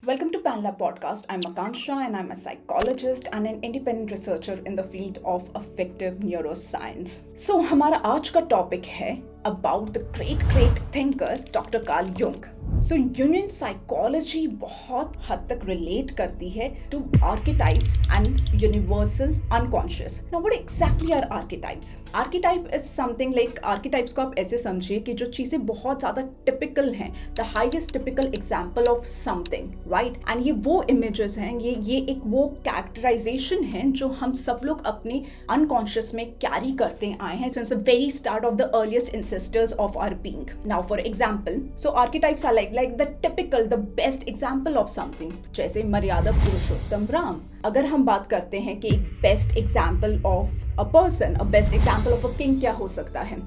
Welcome to PanLab Podcast. I'm Akansha and I'm a psychologist and an independent researcher in the field of affective neuroscience. So हमारा आज का topic है about the great thinker Dr. Carl Jung. So Jungian psychology बहुत हद तक relate करती है to archetypes and universal unconscious. Now what exactly are archetypes? Archetype is something like archetypes को आप ऐसे समझिए कि जो चीज़ें बहुत ज़्यादा typical हैं, the highest typical example of something, right? And ये वो images हैं, ये एक वो characterization हैं जो हम सब लोग अपने unconscious में carry करते आए हैं since the very start of the earliest ancestors of our being. Now for example, so archetypes are like the typical, the best example of something. जैसे मर्यादा पुरुषोत्तम राम. अगर हम बात करते हैं कि एक best example of a person, a best example of a king क्या हो सकता है,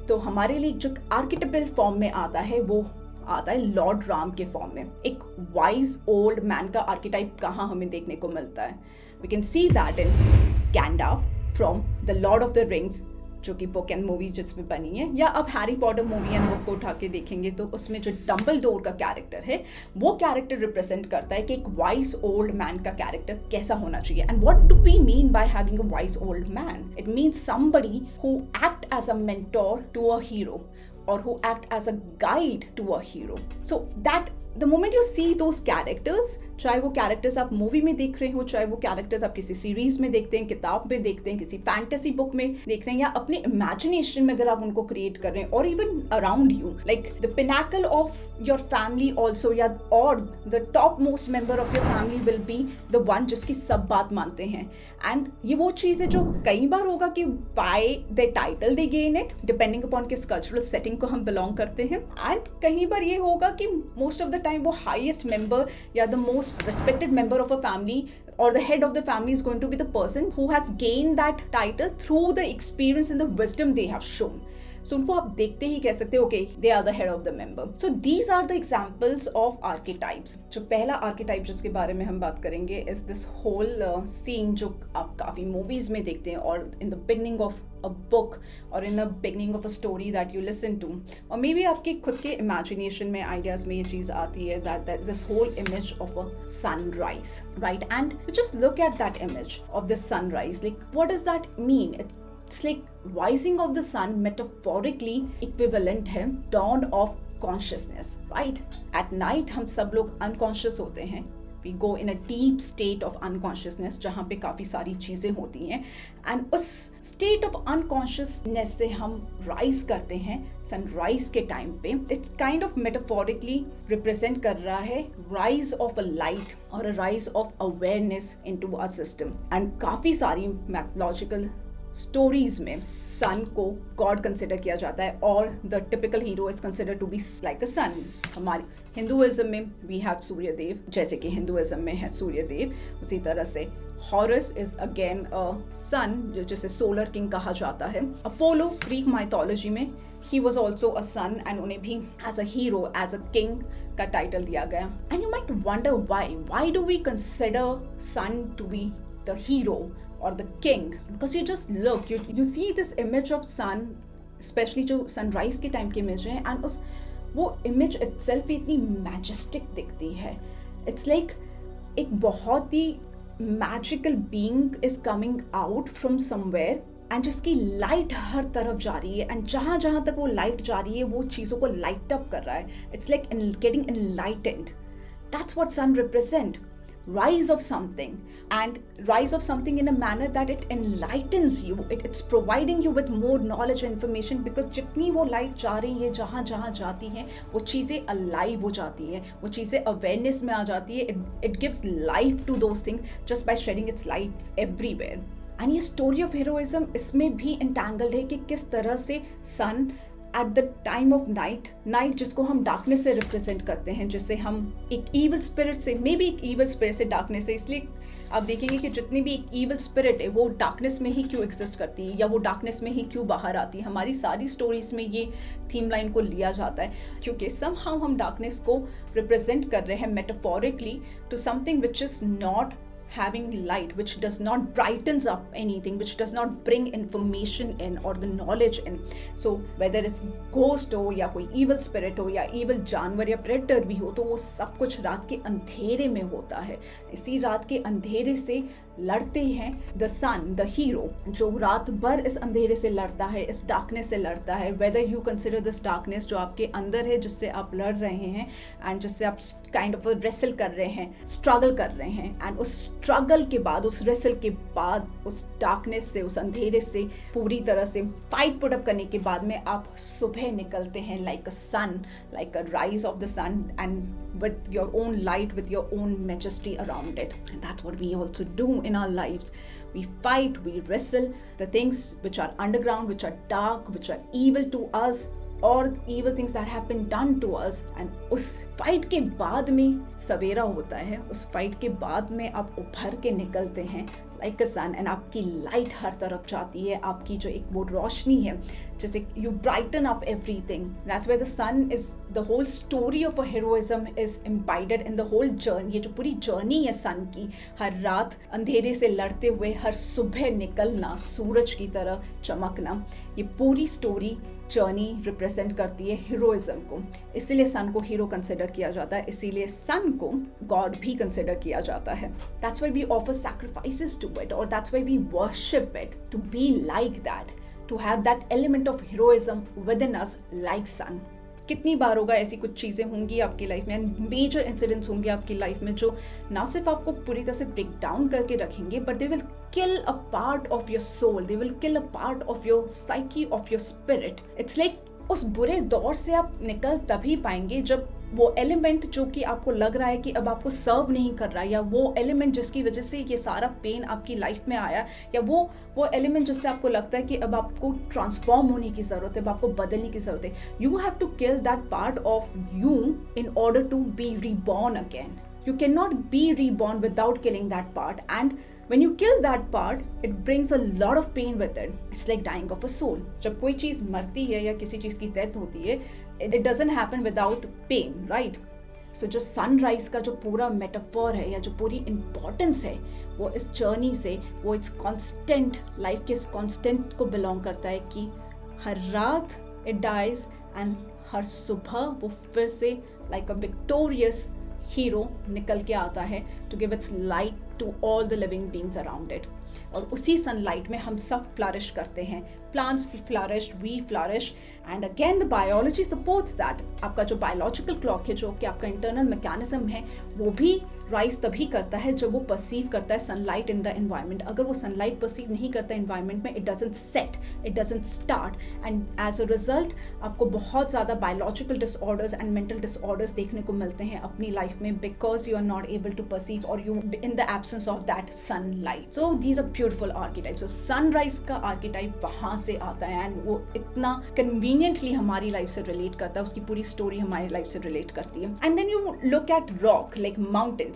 तो हमारे लिए जो archetypal form में आता है वो आता है लॉर्ड राम के फॉर्म में. एक वाइज ओल्ड मैन का आर्किटाइप कहाँ हमें देखने को मिलता है? We can see that in Gandalf from the Lord of the Rings, जो कि बुक एंड मूवी जिसमें बनी है, या आप Harry Potter movie and book को उठा के देखेंगे तो उसमें जो डम्बलडोर का कैरेक्टर है वो कैरेक्टर रिप्रेजेंट करता है कि एक वाइज ओल्ड मैन का कैरेक्टर कैसा होना चाहिए. And what do we mean by having a wise old man? It means somebody who act as a mentor to a hero or who act as a guide to a hero. So that the moment you see those characters, चाहे वो characters आप movie में देख रहे हो, चाहे वो characters आप किसी सीरीज में देखते हैं, किताब में देखते हैं, किसी फैंटेसी बुक में देख रहे हैं, या अपने इमेजिनेशन में अगर आप उनको क्रिएट कर रहे हैं, और even around you, like the Pinnacle of your family also, या और the top most member of your family will be the one जिसकी सब बात मानते हैं. एंड ये वो चीज़ है जो कई बार होगा कि by the title they gain it, depending upon किस कल्चरल सेटिंग को हम बिलोंग करते हैं. एंड कहीं बार ये होगा कि मोस्ट ऑफ द टाइम वो हाईएस्ट मेंबर या the most respected member of a family or the head of the family is going to be the person who has gained that title through the experience and the wisdom they have shown. So उनको आप देखते ही कह सकते हो, okay, they are the head of the member. So these are the examples of archetypes. जो पहला archetype जिसके बारे में हम बात करेंगे is this whole scene जो आप काफ़ी movies में देखते हैं, और in the beginning of a book or in the beginning of a story that you listen to, or maybe आपके खुद के imagination में ideas में ये चीज़ आती है that this whole image of a sunrise, right? And you just look at that image of the sunrise, like what does that mean? It's like rising of the sun metaphorically equivalent है dawn of consciousness, right? At night हम सब लोग unconscious होते हैं. We go in a deep state of unconsciousness जहाँ पे काफ़ी सारी चीज़ें होती हैं, and उस state of unconsciousness से हम rise करते हैं sunrise के टाइम पे. It's kind of metaphorically represent कर रहा है rise of a light or a rise of awareness into our system. And काफ़ी सारी mythological स्टोरीज में सन को गॉड कंसिडर किया जाता है, और the typical hero is consider to be like a sun. हमारी हिंदुइज्म में वी हैव सूर्यदेव, जैसे कि हिंदुइज्म में है सूर्यदेव, उसी तरह से हॉरस इज अगेन अ सन, जिसे सोलर किंग कहा जाता है. अपोलो ग्रीक माइथोलॉजी में ही was also a sun, and उन्हें भी as a hero, as a king का टाइटल दिया गया. And you might wonder why do we consider sun to be the hero or the king? Because you just look, you see this image of sun, especially जो sunrise के time की image है, and उस वो image itself इतनी majestic दिखती है. It's like एक बहुत ही magical being is coming out from somewhere, and जिसकी light हर तरफ जा रही है, and जहाँ जहाँ तक वो light जा रही है वो चीज़ों को light up कर रहा है. It's like getting enlightened. That's what sun represent. Rise of something, and rise of something in a manner that it enlightens you. It's providing you with more knowledge and information, because जितनी वो light जा रही है, जहाँ जहाँ जाती हैं वो चीज़ें अलाइव हो जाती हैं, वो चीज़ें अवेयरनेस में आ जाती है. It gives life to those things just by shedding its lights everywhere. And ये स्टोरी ऑफ हीरोइज्म इसमें भी entangled है कि किस तरह से sun at the time of night जिसको हम डार्कनेस से रिप्रेजेंट करते हैं, जिससे हम एक ईवल स्पिरिट से, मे बी एक ईवल स्पिरिट से डार्कनेस से, इसलिए आप देखेंगे कि जितनी भी एक ईवल स्पिरिट है वो डार्कनेस में ही क्यों एग्जिस्ट करती है, या वो डार्कनेस में ही क्यों बाहर आती है. हमारी सारी स्टोरीज में ये थीम लाइन को लिया जाता है, क्योंकि समहाउ हम डार्कनेस को रिप्रेजेंट कर रहे हैं metaphorically to something which is not having light which does not brightens up anything, which does not bring information in or the knowledge in. So whether it's ghost हो या कोई evil spirit हो या evil जानवर या predator भी हो, तो वो सब कुछ रात के अंधेरे में होता है। इसी रात के अंधेरे से लड़ते हैं द सन, द हीरो, जो रात भर इस अंधेरे से लड़ता है, इस डार्कनेस से लड़ता है। Whether you consider this darkness जो आपके अंदर है, जिससे आप लड़ रहे हैं एंड जिससे आप काइंड ऑफ रेसल कर रहे हैं, स्ट्रगल कर रहे हैं, एंड उस स्ट्रगल के बाद, उस रेसल के बाद, उस डार्कनेस से, उस अंधेरे से पूरी तरह से फाइट पुट अप करने के बाद में आप सुबह निकलते हैं like a sun, like a rise of the sun, and with your own light, with your own majesty around it. And that's what we also do in our lives. We fight, we wrestle the things which are underground, which are dark, which are evil to us, or evil things that have been done to us. And उस fight के बाद में सवेरा होता है, उस fight के बाद में आप उभर के निकलते हैं लाइक अ सन, एंड आपकी लाइट हर तरफ जाती है, आपकी जो एक वो रोशनी है, जैसे you brighten up everything. That's where the sun is the whole story of a heroism is embedded in the whole journey. ये जो पूरी जर्नी है सन की, हर रात अंधेरे से लड़ते हुए हर सुबह निकलना, सूरज की तरह चमकना, ये पूरी स्टोरी जर्नी रिप्रेजेंट करती है हीरोइज्म को। इसीलिए सन को हीरो कंसिडर किया जाता है, इसीलिए सन को गॉड भी कंसिडर किया जाता है। That's why we offer sacrifices to it, और that's why we worship it, to be like that, to have that element of heroism within us like sun. कितनी बार होगा ऐसी कुछ चीज़ें होंगी आपकी लाइफ में, एंड मेजर इंसिडेंट्स होंगे आपकी लाइफ में जो ना सिर्फ आपको पूरी तरह से ब्रेक डाउन करके रखेंगे, but they will kill a part of your soul, they will kill a part of your psyche, of your spirit. It's like उस बुरे दौर से आप निकल तभी पाएंगे जब वो एलिमेंट जो कि आपको लग रहा है कि अब आपको सर्व नहीं कर रहा, या वो एलिमेंट जिसकी वजह से ये सारा पेन आपकी लाइफ में आया, या वो एलिमेंट जिससे आपको लगता है कि अब आपको ट्रांसफॉर्म होने की ज़रूरत है, अब आपको बदलने की ज़रूरत है, you have to kill that part of you in order to be reborn again. You cannot be reborn without killing that part, and when you kill that part, it brings a lot of pain with it. It's like dying of a soul. जब कोई चीज़ मरती है या किसी चीज़ की death होती है, it doesn't happen without pain, right? So जो सनराइज का जो पूरा मेटाफोर है या जो पूरी इम्पोर्टेंस है, वो इस जर्नी से, वो इस कॉन्स्टेंट लाइफ के इस कॉन्स्टेंट को बिलोंग करता है कि हर रात it dies and हर सुबह वो फिर से like a victorious हीरो निकल के आता है to give its light to all the living beings around it. और उसी सनलाइट में हम सब फ्लरिश करते हैं, plants flourish, we flourish, and again the biology supports that. आपका जो बायोलॉजिकल क्लॉक है, जो कि आपका इंटरनल मैकेनिज्म है, वो भी राइज तभी करता है जब वो परसीव करता है सनलाइट इन द एनवायरनमेंट। अगर वो सनलाइट परसीव नहीं करता एनवायरनमेंट में, it doesn't set, it doesn't start, and as a result आपको बहुत ज़्यादा biological disorders and mental disorders देखने को मिलते हैं अपनी लाइफ में, because you are not able to perceive और you in the absence of that sunlight. So these are beautiful archetypes. So sunrise का आर्किटाइप वहाँ से आता है, एंड वो इतना कन्वीनियंटली हमारी लाइफ से रिलेट करता है, उसकी पूरी स्टोरी हमारी लाइफ से रिलेट करती है। And then you look at rock like mountains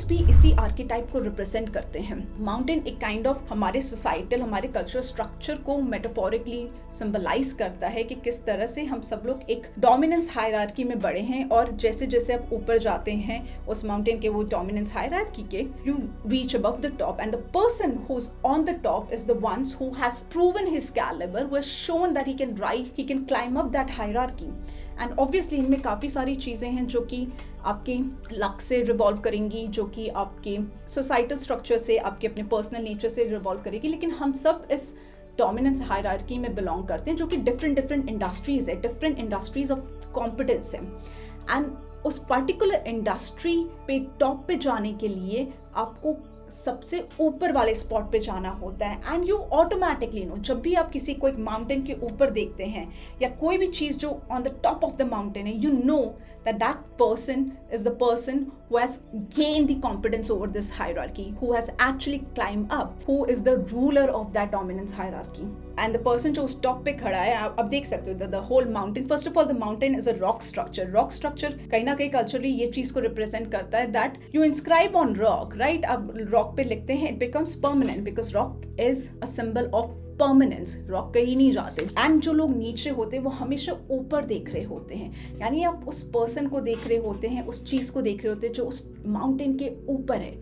भी इसी आर्किटाइप को रिप्रेजेंट करते हैं। माउंटेन एक काइंड ऑफ हमारे सोसाइटल, हमारे कल्चरल स्ट्रक्चर को मेटाफोरिकली सिंबलाइज करता है कि किस तरह से हम सब लोग एक डोमिनेंस हायरार्की में बड़े हैं, और जैसे जैसे आप ऊपर जाते हैं उस माउंटेन के वो डोमिनेंस हायरार्की के, you reach above the top, and the person who is on the top is the ones who has proven his calibre, who has shown that he can rise, he can climb up that hierarchy. And obviously इनमें काफ़ी सारी चीज़ें हैं जो कि आपके luck से revolve करेंगी, जो कि आपके सोसाइटल स्ट्रक्चर से, आपके अपने पर्सनल नेचर से रिवॉल्व करेगी, लेकिन हम सब इस डोमिनेंस हायरार्की में बिलोंग करते हैं, जो कि डिफरेंट इंडस्ट्रीज है, डिफरेंट इंडस्ट्रीज ऑफ कॉम्पिटेंस है। एंड उस पर्टिकुलर इंडस्ट्री पे टॉप पे जाने के लिए आपको सबसे ऊपर वाले स्पॉट पे जाना होता है, एंड यू ऑटोमेटिकली नो, जब भी आप किसी को एक माउंटेन के ऊपर देखते हैं या कोई भी चीज़ जो on the top of the mountain है, you know that that person is the person who has gained the competence over this hierarchy, who has actually climbed up, who is the ruler of that dominance hierarchy. And the person जो उस top पे खड़ा है, आप देख सकते हो the whole mountain, first of all the mountain is a rock structure कहीं ना कहीं कल्चरली ये चीज़ को रिप्रेजेंट करता है, that you inscribe on rock, right? अब rock पे लिखते हैं, it becomes permanent because rock is a symbol of permanence. Rock कहीं नहीं जाते, एंड जो लोग नीचे होते हैं वो हमेशा ऊपर देख रहे होते हैं, यानी आप उस पर्सन को देख रहे होते हैं, उस चीज़ को देख रहे होते हैं जो उस माउंटेन के ऊपर है,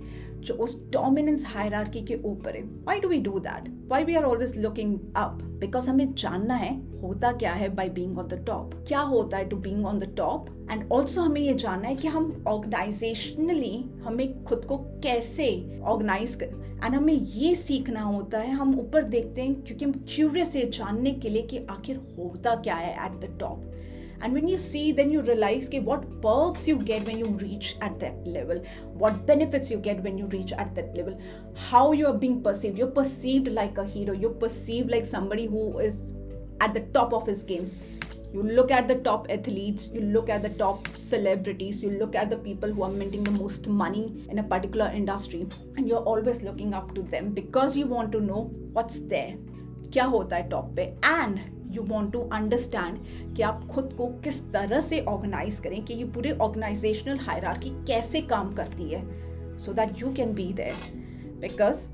जो उस डोमिनेंस हायरार्की के ऊपर है। Why do we do that? Why we are always looking up? Because हमें जानना है होता क्या है by being on the top, क्या होता है to being on the top. And also हमें ये जानना है कि हम ऑर्गेनाइजेशनली हमें खुद को कैसे ऑर्गेनाइज करें। एंड हमें ये सीखना होता है, हम ऊपर देखते हैं क्योंकि हम क्यूरियस है जानने के लिए कि आखिर होता क्या है at the top. And when you see, then you realize कि what perks you get when you reach at that level, what benefits you get when you reach at that level, how you are being perceived. You're perceived like a hero. You're perceived like somebody who is at the top of his game. You look at the top athletes, you look at the top celebrities, you look at the people who are minting the most money in a particular industry, and you're always looking up to them because you want to know what's there. क्या होता है top पे, and you want to understand कि आप खुद को किस तरह से ऑर्गेनाइज करें, कि ये पूरे ऑर्गेनाइजेशनल हायरार्की कैसे काम करती है, so that you can be there. Because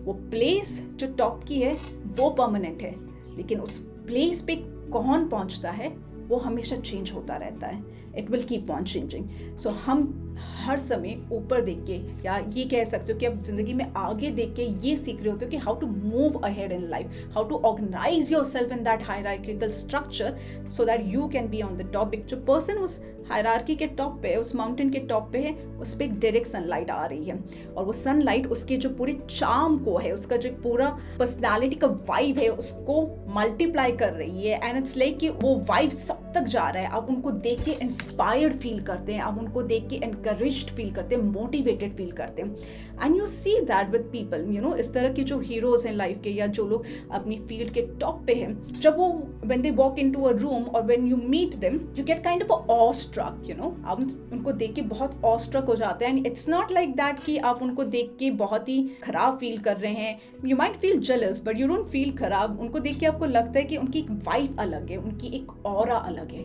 वो प्लेस जो टॉप की है वो परमानेंट है, लेकिन उस प्लेस पे कौन पहुंचता है वो हमेशा चेंज होता रहता है। It will keep on changing. So हम हर समय ऊपर देख के, या ये कह सकते हो कि आप जिंदगी में आगे देख के ये सीख रहे होते हो कि how to move ahead in life, how to organize yourself in that hierarchical structure so that you can be on the top. जो पर्सन उस हायरार्की के टॉप पे, उस माउंटेन के टॉप पे है, उस पर एक डायरेक्ट सनलाइट आ रही है, और वो सनलाइट उसके जो पूरे चार्म को है, उसका जो पूरा पर्सनालिटी का वाइब है उसको मल्टीप्लाई कर रही है। एंड इट्स लाइक कि वो वाइब सब तक जा रहा है। आप उनको देख के इंस्पायर्ड फील करते हैं, आप उनको देख के एनकरेज्ड फील करते हैं, मोटिवेटेड फील करते हैं। And you see that with people, you know, इस तरह के जो हीरोज हैं लाइफ के, या जो लोग अपनी फील्ड के टॉप पे हैं, जब वो when they walk into a room और when you meet them, you get kind of a awestruck, you know. आप उनको देख के बहुत ऑ स्ट्रक हो जाते हैं। And it's not like that कि आप उनको देख के बहुत ही खराब फील कर रहे हैं। You might feel jealous but you don't feel खराब। उनको देख के आपको लगता है कि उनकी एक वाइब अलग है, उनकी एक ऑरा अलग है,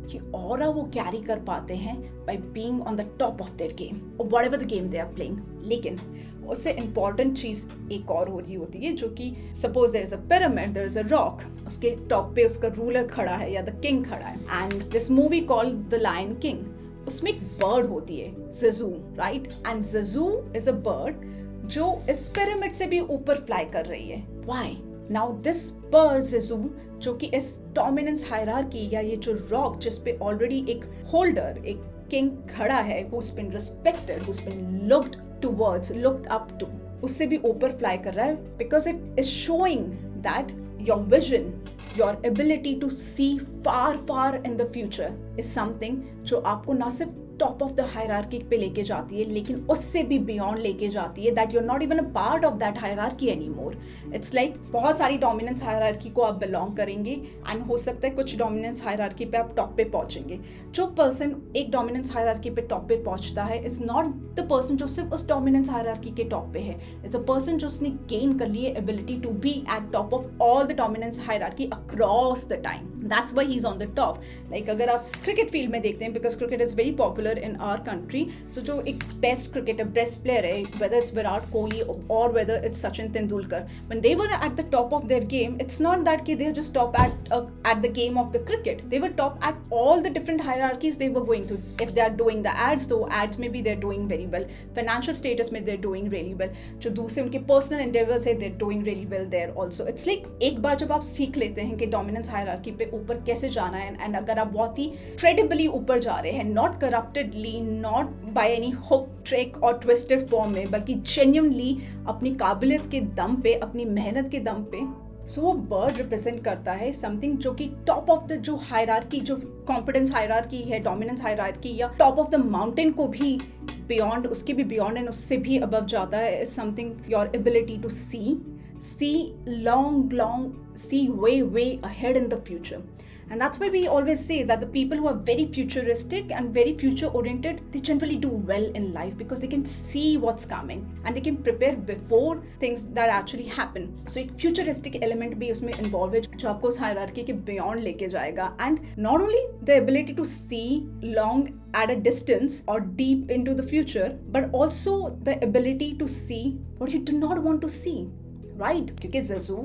कि ऑरा वो कैरी कर पाते हैं by being on the top of their game और whatever the game they are playing. लेकिन उससे इंपॉर्टेंट चीज एक और हो रही होती है, जो कि suppose there is a pyramid, there is a rock, उसके टॉप पे उसका रूलर खड़ा है या द किंग खड़ा है। And this movie called the lion king, उसमें एक बर्ड होती है, Zazu, right? And Zazu is a bird जो इस पिरामिड से भी ऊपर फ्लाई कर रही है। व्हाई? नाउ दिस बर्ड ज़ज़ू, जो कि इस डोमिनेंस हायरार्की या ये जो रॉक जिस पे ऑलरेडी एक होल्डर, एक किंग खड़ा है, who's been respected, who's been looked towards, looked up to, उससे भी ऊपर फ्लाई कर रहा है, because it is showing that your vision, your ability to see far in the future is something जो आपको ना सिर्फ टॉप ऑफ द हायरार्की पे लेके जाती है, लेकिन उससे भी बियॉन्ड लेके जाती है, that you are not even a part of that hierarchy anymore. It's like बहुत सारी डोमिनेंस हायरार्की को आप बिलोंग करेंगे, एंड हो सकता है कुछ डोमिनेंस हायरार्की पे आप टॉप पे पहुंचेंगे। जो पर्सन एक डोमिनेंस हायरार्की पे टॉप पे पहुंचता है इज नॉट द पर्सन जो सिर्फ उस डोमिनेंस हायरार्की के टॉप पे है, इट्स अ पर्सन जो उसने गेन कर ली है ability to be at top of all the dominance hierarchy across the time. That's why he is on the top. Like अगर आप क्रिकेट फील्ड में देखते हैं, because cricket is very popular in our country, so जो एक best cricketer, best player है, whether it's Virat Kohli or whether it's Sachin Tendulkar, when they were at the top of their game, it's not that कि they just top at the game of the cricket, they were top at all the different hierarchies they were going through. If they are doing the ads, तो ads में भी they're doing very well, financial status में they're doing really well, जो दूसरे उनके personal endeavors है they're doing really well there also. It's like एक बार जब आप सीख लेते हैं कि dominance hierarchy पे ऊपर कैसे जाना है, and अगर आप बहुत ही credibly ऊपर जा रहे हैं, not corrupt not by any hook, trick और twisted form में, बल्कि genuinely अपनी काबिलियत के दम पे, अपनी मेहनत के दम पे। सो वो बर्ड रिप्रेजेंट करता है समथिंग जो कि टॉप ऑफ द जो हायरार्की, जो कॉम्पिटेंस हायरार्की है, डोमिनेंस हायरार्की या टॉप ऑफ द माउंटेन को भी बियॉन्ड, उसके भी बियॉन्ड एंड उससे भी अबव जाता है। Is something your ability to see long, see way ahead in the future. And that's why we always say that the people who are very futuristic and very future oriented, they generally do well in life because they can see what's coming and they can prepare before things that actually happen. So एक futuristic element भी उसमें involved है जो आपको उस hierarchy के beyond लेके जाएगा. And not only the ability to see long at a distance or deep into the future, but also the ability to see what you do not want to see. Right, क्योंकि ज़ज़ू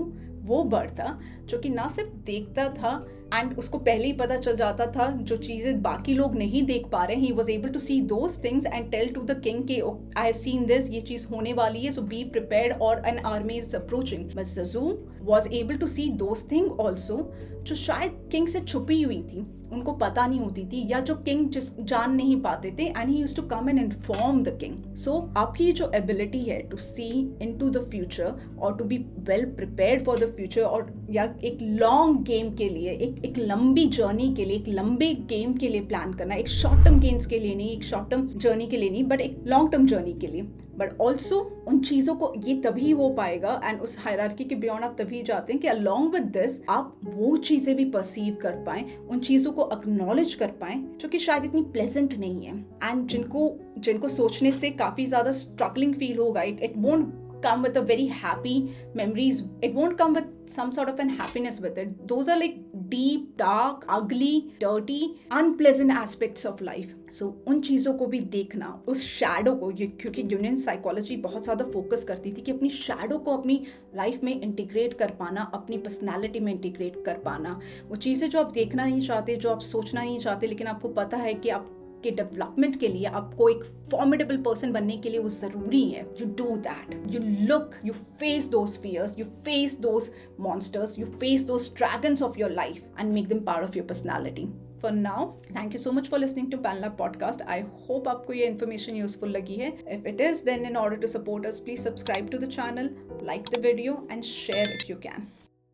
वो bird था जो कि ना सिर्फ देखता था and उसको पहले ही पता चल जाता था जो चीज़ें बाकी लोग नहीं देख पा रहे हैं. He was able to see those things and tell to the king कि आई हैव सीन दिस, ये चीज़ होने वाली है, सो बी प्रिपेयर्ड और an army is approaching. But Zazu was able to see those thing also जो शायद king से छुपी हुई थी, उनको पता नहीं होती थी, या जो किंग जिस जान नहीं पाते थे. And he used to come and inform the king. So आपकी जो एबिलिटी है to see into the future और to be well prepared for the future, और या एक लॉन्ग गेम के लिए, एक लंबी जर्नी के लिए, एक लंबे गेम के लिए प्लान करना, एक शॉर्ट टर्म गेम्स के लिए नहीं, एक शॉर्ट टर्म जर्नी के लिए नहीं, बट एक लॉन्ग टर्म जर्नी के लिए. बट ऑल्सो उन चीज़ों को ये तभी हो पाएगा एंड उस हायरार्की के बियॉन्ड आप तभी जाते हैं कि अलॉन्ग विद दिस आप वो चीज़ें भी परसीव कर पाएं, उन चीज़ों को एक्नॉलेज कर पाएं जो कि शायद इतनी प्लेजेंट नहीं है, एंड जिनको सोचने से काफ़ी ज़्यादा स्ट्रगलिंग फील होगा. It won't come with a very happy memories. It won't come with some sort of an happiness with it. Those are like deep, dark, ugly, dirty, unpleasant aspects of life. So उन चीज़ों को भी देखना, उस shadow को, क्योंकि union psychology बहुत ज़्यादा फोकस करती थी कि अपनी शैडो को अपनी लाइफ में इंटीग्रेट कर पाना, अपनी पर्सनैलिटी में इंटीग्रेट कर पाना. वो चीज़ें जो आप देखना नहीं चाहते, जो आप सोचना नहीं चाहते, लेकिन आपको पता है कि आप के डेवलपमेंट के लिए, आपको एक फॉर्मिडेबल पर्सन बनने के लिए वो जरूरी है. You do that, you look, you face those fears, you face those monsters, you face those dragons of your life and make them part of your personality. For now, thank you so much for listening to PanLab podcast. I hope आपको ये information useful लगी है. If it is, then in order to support us, please subscribe to the channel, like the video and share if you can.